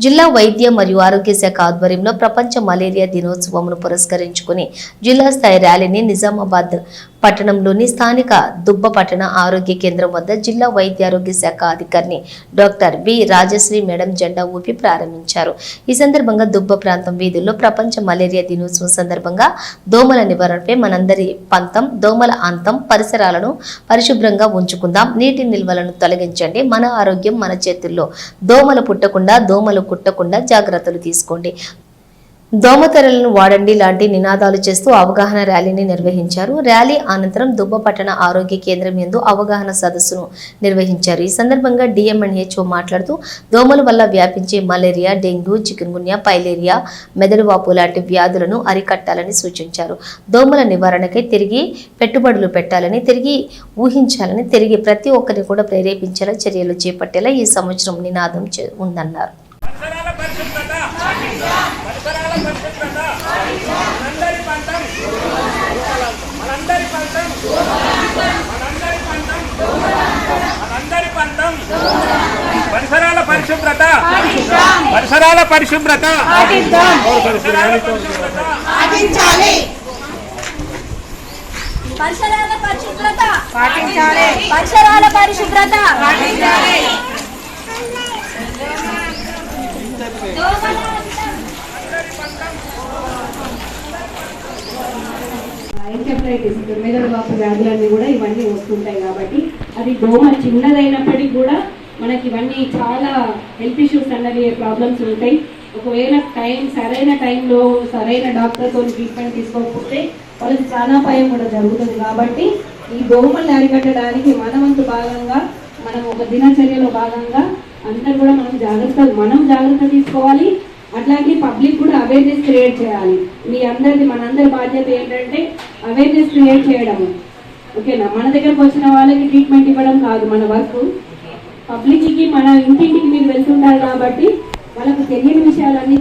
జిల్లా వైద్య మరియు ఆరోగ్య శాఖ ఆధ్వర్యంలో ప్రపంచ మలేరియా దినోత్సవంను పురస్కరించుకుని జిల్లా స్థాయి ర్యాలీని నిజామాబాద్ పట్టణంలోని స్థానిక దుబ్బ పట్టణ ఆరోగ్య కేంద్రం వద్ద జిల్లా వైద్య ఆరోగ్య శాఖ అధికారిని డాక్టర్ బి రాజశ్రీ మేడం జెండా ఊపి ప్రారంభించారు. ఈ సందర్భంగా దుబ్బ ప్రాంతం వీధుల్లో ప్రపంచ మలేరియా దినోత్సవం సందర్భంగా దోమల నివారణపై మనందరి పంతం, దోమల అంతం, పరిసరాలను పరిశుభ్రంగా ఉంచుకుందాం, నీటి నిల్వలను తొలగించండి, మన ఆరోగ్యం మన చేతుల్లో, దోమలు పుట్టకుండా దోమలు కుట్టకుండా జాగ్రత్తలు తీసుకోండి, దోమతెరలను వాడండి లాంటి నినాదాలు చేస్తూ అవగాహన ర్యాలీని నిర్వహించారు. ర్యాలీ అనంతరం దుబ్బ పట్టణ ఆరోగ్య కేంద్రం యందు అవగాహన సదస్సును నిర్వహించారు. ఈ సందర్భంగా డిఎంఎన్హెచ్ఓ మాట్లాడుతూ దోమల వల్ల వ్యాపించే మలేరియా, డెంగ్యూ, చికున్గున్యా, పైలేరియా, మెదడువాపు లాంటి వ్యాధులను అరికట్టాలని సూచించారు. దోమల నివారణకై తిరిగి పెట్టుబడులు పెట్టాలని, తిరిగి ఊహించాలని, తిరిగి ప్రతి ఒక్కరిని కూడా ప్రేరేపించేలా చర్యలు చేపట్టేలా ఈ సంవత్సరం నినాదం ఉందన్నారు. పరిసరాల పరిశుభ్రత, పరిసరాల పరిశుభ్రత, పరిసరాల పరిశుభ్రత పాటించాలి, పరిసరాల పరిశుభ్రత పాటించాలి. ఎన్సెఫలైటిస్, మెదడువాపు వ్యాధులన్నీ కూడా ఇవన్నీ వస్తుంటాయి. కాబట్టి అది దోమ చిన్నదైనప్పటికీ కూడా మనకి ఇవన్నీ చాలా హెల్త్ ఇష్యూస్ అన్నవి ప్రాబ్లమ్స్ ఉంటాయి. ఒకవేళ సరైన టైంలో సరైన డాక్టర్తో ట్రీట్మెంట్ తీసుకోకపోతే వాళ్ళకి చాలా భయం కూడా జరుగుతుంది. కాబట్టి ఈ దోమల్ని అరికట్టడానికి మన వంతు భాగంగా మనం ఒక దినచర్యలో భాగంగా అందరూ కూడా మనం జాగ్రత్త తీసుకోవాలి. అట్లాగే పబ్లిక్ కూడా అవేర్నెస్ క్రియేట్ చేయాలి. మనందరి బాధ్యత ఏంటంటే అవేర్నెస్ క్రియేట్ చేయడము. ఓకేనా? మన దగ్గరకు వచ్చిన వాళ్ళకి ట్రీట్మెంట్ ఇవ్వడం కాదు మన వర్క్. పబ్లిక్కి మన ఇంటింటికి మీరు వెళ్తుంటారు కాబట్టి వాళ్ళకు తెలియని విషయాలన్నీ